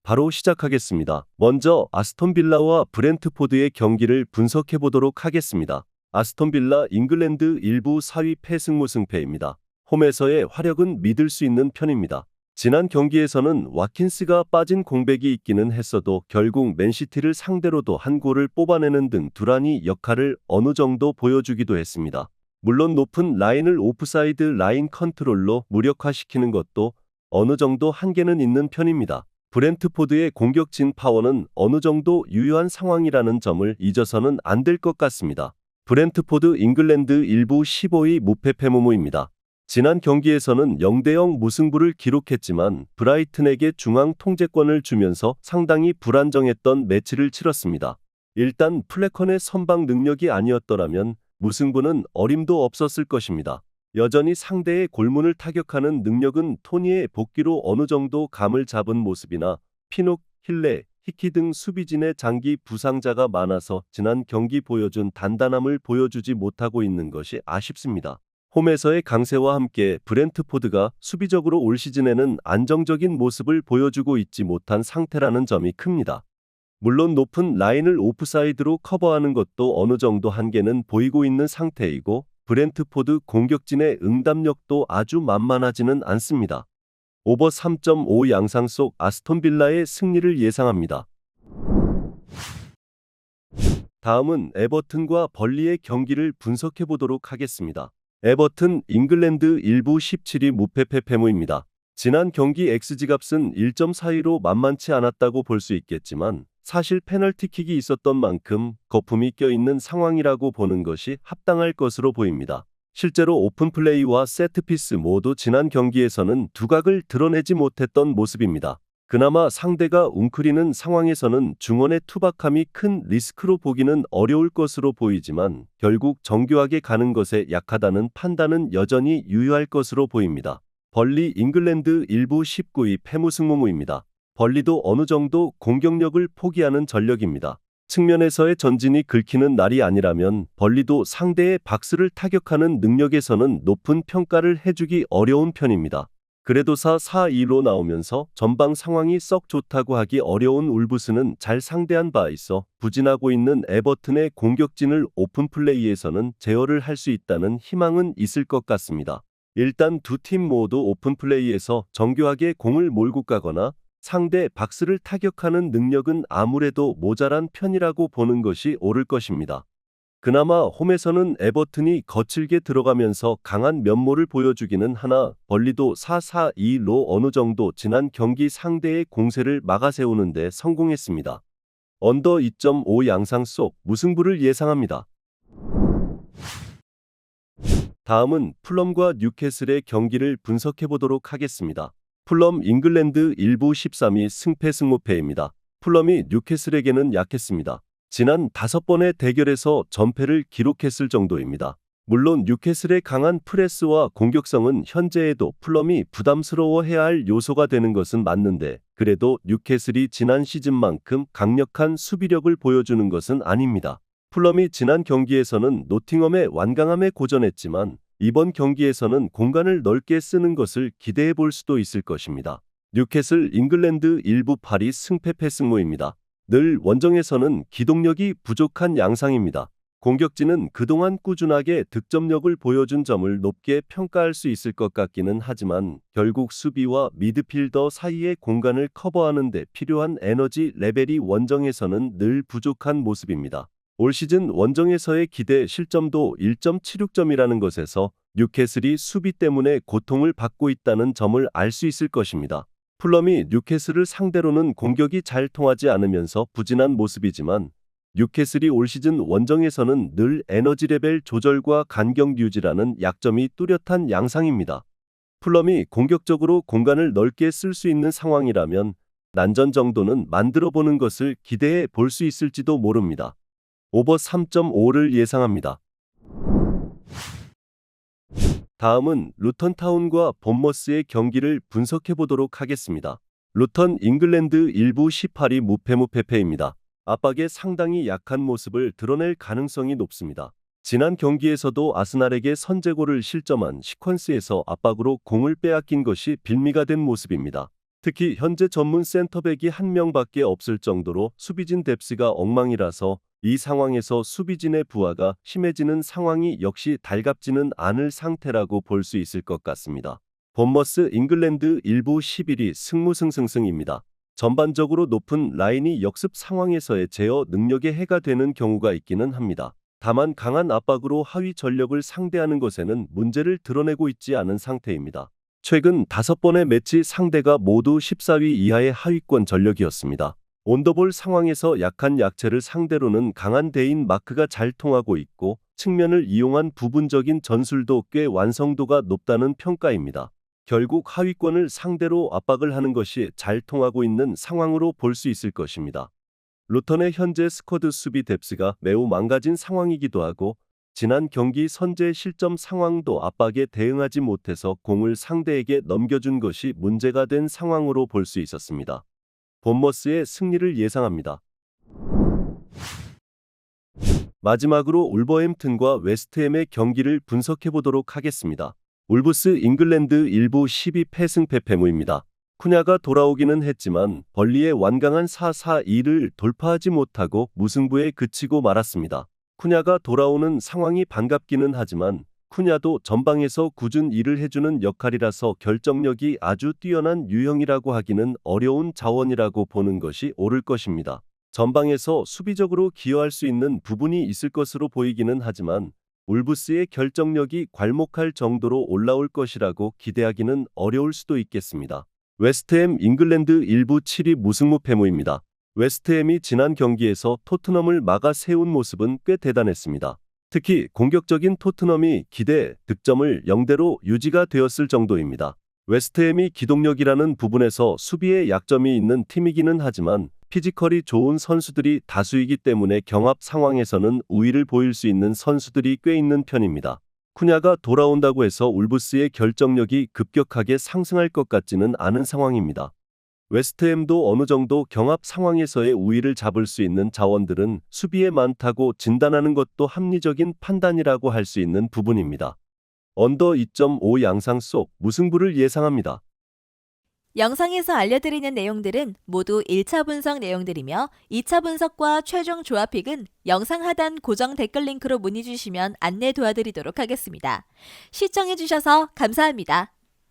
바로 시작하겠습니다. 먼저 아스톤 빌라와 브렌트포드의 경기를 분석해 보도록 하겠습니다. 아스톤 빌라 잉글랜드 1부 4위 패승무 승패입니다. 홈에서의 화력은 믿을 수 있는 편입니다. 지난 경기에서는 와킨스가 빠진 공백이 있기는 했어도 결국 맨시티를 상대로도 한 골을 뽑아내는 등 두란이 역할을 어느 정도 보여주기도 했습니다. 물론 높은 라인을 오프사이드 라인 컨트롤로 무력화시키는 것도 어느 정도 한계는 있는 편입니다. 브렌트포드의 공격진 파워는 어느 정도 유효한 상황이라는 점을 잊어서는 안 될 것 같습니다. 브렌트포드 잉글랜드 1부 15위 무패 패무무입니다. 지난 경기에서는 0대0 무승부를 기록했지만 브라이튼에게 중앙 통제권을 주면서 상당히 불안정했던 매치를 치렀습니다. 일단 플래컨의 선방 능력이 아니었더라면 무승부는 어림도 없었을 것입니다. 여전히 상대의 골문을 타격하는 능력은 토니의 복귀로 어느 정도 감을 잡은 모습이나 피녹, 힐레, 히키 등 수비진의 장기 부상자가 많아서 지난 경기 보여준 단단함을 보여주지 못하고 있는 것이 아쉽습니다. 홈에서의 강세와 함께 브렌트포드가 수비적으로 올 시즌에는 안정적인 모습을 보여주고 있지 못한 상태라는 점이 큽니다. 물론 높은 라인을 오프사이드로 커버하는 것도 어느 정도 한계는 보이고 있는 상태이고 브렌트포드 공격진의 응답력도 아주 만만하지는 않습니다. 오버 3.5 양상 속 아스톤 빌라의 승리를 예상합니다. 다음은 에버튼과 벌리의 경기를 분석해 보도록 하겠습니다. 에버튼 잉글랜드 1부 17위 무패 패무입니다. 지난 경기 XG값은 1.42로 만만치 않았다고 볼 수 있겠지만 사실 페널티킥이 있었던 만큼 거품이 껴있는 상황이라고 보는 것이 합당할 것으로 보입니다. 실제로 오픈플레이와 세트피스 모두 지난 경기에서는 두각을 드러내지 못했던 모습입니다. 그나마 상대가 웅크리는 상황에서는 중원의 투박함이 큰 리스크로 보기는 어려울 것으로 보이지만 결국 정교하게 가는 것에 약하다는 판단은 여전히 유효할 것으로 보입니다. 벌리 잉글랜드 1부 19위 패무승무무입니다. 벌리도 어느 정도 공격력을 포기하는 전력입니다. 측면에서의 전진이 긁히는 날이 아니라면 벌리도 상대의 박스를 타격하는 능력에서는 높은 평가를 해주기 어려운 편입니다. 그래도 4-4-2로 나오면서 전방 상황이 썩 좋다고 하기 어려운 울브스는 잘 상대한 바 있어 부진하고 있는 에버튼의 공격진을 오픈플레이에서는 제어를 할 수 있다는 희망은 있을 것 같습니다. 일단 두 팀 모두 오픈플레이에서 정교하게 공을 몰고 가거나 상대 박스를 타격하는 능력은 아무래도 모자란 편이라고 보는 것이 옳을 것입니다. 그나마 홈에서는 에버튼이 거칠게 들어가면서 강한 면모를 보여주기는 하나 벌리도 4-4-2로 어느 정도 지난 경기 상대의 공세를 막아세우는 데 성공했습니다. 언더 2.5 양상 속 무승부를 예상합니다. 다음은 풀럼과 뉴캐슬의 경기를 분석해 보도록 하겠습니다. 풀럼 잉글랜드 1부 13위 승패승무패입니다. 풀럼이 뉴캐슬에게는 약했습니다. 지난 5번의 대결에서 전패를 기록했을 정도입니다. 물론 뉴캐슬의 강한 프레스와 공격성은 현재에도 풀럼이 부담스러워해야 할 요소가 되는 것은 맞는데 그래도 뉴캐슬이 지난 시즌만큼 강력한 수비력을 보여주는 것은 아닙니다. 풀럼이 지난 경기에서는 노팅엄의 완강함에 고전했지만 이번 경기에서는 공간을 넓게 쓰는 것을 기대해 볼 수도 있을 것입니다. 뉴캐슬 잉글랜드 1부 8위 승패 패승무입니다. 늘 원정에서는 기동력이 부족한 양상입니다. 공격진은 그동안 꾸준하게 득점력을 보여준 점을 높게 평가할 수 있을 것 같기는 하지만 결국 수비와 미드필더 사이의 공간을 커버하는 데 필요한 에너지 레벨이 원정에서는 늘 부족한 모습입니다. 올 시즌 원정에서의 기대 실점도 1.76점이라는 것에서 뉴캐슬이 수비 때문에 고통을 받고 있다는 점을 알 수 있을 것입니다. 풀럼이 뉴캐슬을 상대로는 공격이 잘 통하지 않으면서 부진한 모습이지만 뉴캐슬이 올 시즌 원정에서는 늘 에너지 레벨 조절과 간격 유지라는 약점이 뚜렷한 양상입니다. 풀럼이 공격적으로 공간을 넓게 쓸 수 있는 상황이라면 난전 정도는 만들어 보는 것을 기대해 볼 수 있을지도 모릅니다. 오버 3.5를 예상합니다. 다음은 루턴타운과 본머스의 경기를 분석해 보도록 하겠습니다. 루턴 잉글랜드 1부 18위 무패무패패입니다. 압박에 상당히 약한 모습을 드러낼 가능성이 높습니다. 지난 경기에서도 아스날에게 선제골을 실점한 시퀀스에서 압박으로 공을 빼앗긴 것이 빌미가 된 모습입니다. 특히 현재 전문 센터백이 한 명밖에 없을 정도로 수비진 뎁스가 엉망이라서 이 상황에서 수비진의 부하가 심해지는 상황이 역시 달갑지는 않을 상태라고 볼 수 있을 것 같습니다. 본머스 잉글랜드 1부 11위 승무승승승입니다. 전반적으로 높은 라인이 역습 상황에서의 제어 능력에 해가 되는 경우가 있기는 합니다. 다만 강한 압박으로 하위 전력을 상대하는 것에는 문제를 드러내고 있지 않은 상태입니다. 최근 5번의 매치 상대가 모두 14위 이하의 하위권 전력이었습니다. 온더볼 상황에서 약한 약체를 상대로는 강한 대인 마크가 잘 통하고 있고 측면을 이용한 부분적인 전술도 꽤 완성도가 높다는 평가입니다. 결국 하위권을 상대로 압박을 하는 것이 잘 통하고 있는 상황으로 볼 수 있을 것입니다. 루턴의 현재 스쿼드 수비 뎁스가 매우 망가진 상황이기도 하고 지난 경기 선제 실점 상황도 압박에 대응하지 못해서 공을 상대에게 넘겨준 것이 문제가 된 상황으로 볼 수 있었습니다. 본머스의 승리를 예상합니다. 마지막으로 울버햄튼과 웨스트햄의 경기를 분석해 보도록 하겠습니다. 울브스 잉글랜드 1부 12패승 패패무입니다. 쿠냐가 돌아오기는 했지만 벌리의 완강한 4-4-2를 돌파하지 못하고 무승부에 그치고 말았습니다. 쿠냐가 돌아오는 상황이 반갑기는 하지만 쿠냐도 전방에서 꾸준 일을 해주는 역할이라서 결정력이 아주 뛰어난 유형이라고 하기는 어려운 자원이라고 보는 것이 옳을 것입니다. 전방에서 수비적으로 기여할 수 있는 부분이 있을 것으로 보이기는 하지만 울브스의 결정력이 괄목할 정도로 올라올 것이라고 기대하기는 어려울 수도 있겠습니다. 웨스트햄 잉글랜드 1부 7위 무승부 패무입니다. 웨스트햄이 지난 경기에서 토트넘을 막아 세운 모습은 꽤 대단했습니다. 특히 공격적인 토트넘이 기대 득점을 0대로 유지가 되었을 정도입니다. 웨스트햄이 기동력이라는 부분에서 수비에 약점이 있는 팀이기는 하지만 피지컬이 좋은 선수들이 다수이기 때문에 경합 상황에서는 우위를 보일 수 있는 선수들이 꽤 있는 편입니다. 쿠냐가 돌아온다고 해서 울브스의 결정력이 급격하게 상승할 것 같지는 않은 상황입니다. 웨스트햄도 어느 정도 경합 상황에서의 우위를 잡을 수 있는 자원들은 수비에 많다고 진단하는 것도 합리적인 판단이라고 할 수 있는 부분입니다. 언더 2.5 양상 속 무승부를 예상합니다. 영상에서 알려드리는 내용들은 모두 1차 분석 내용들이며 2차 분석과 최종 조합픽은 영상 하단 고정 댓글 링크로 문의 주시면 안내 도와드리도록 하겠습니다. 시청해주셔서 감사합니다.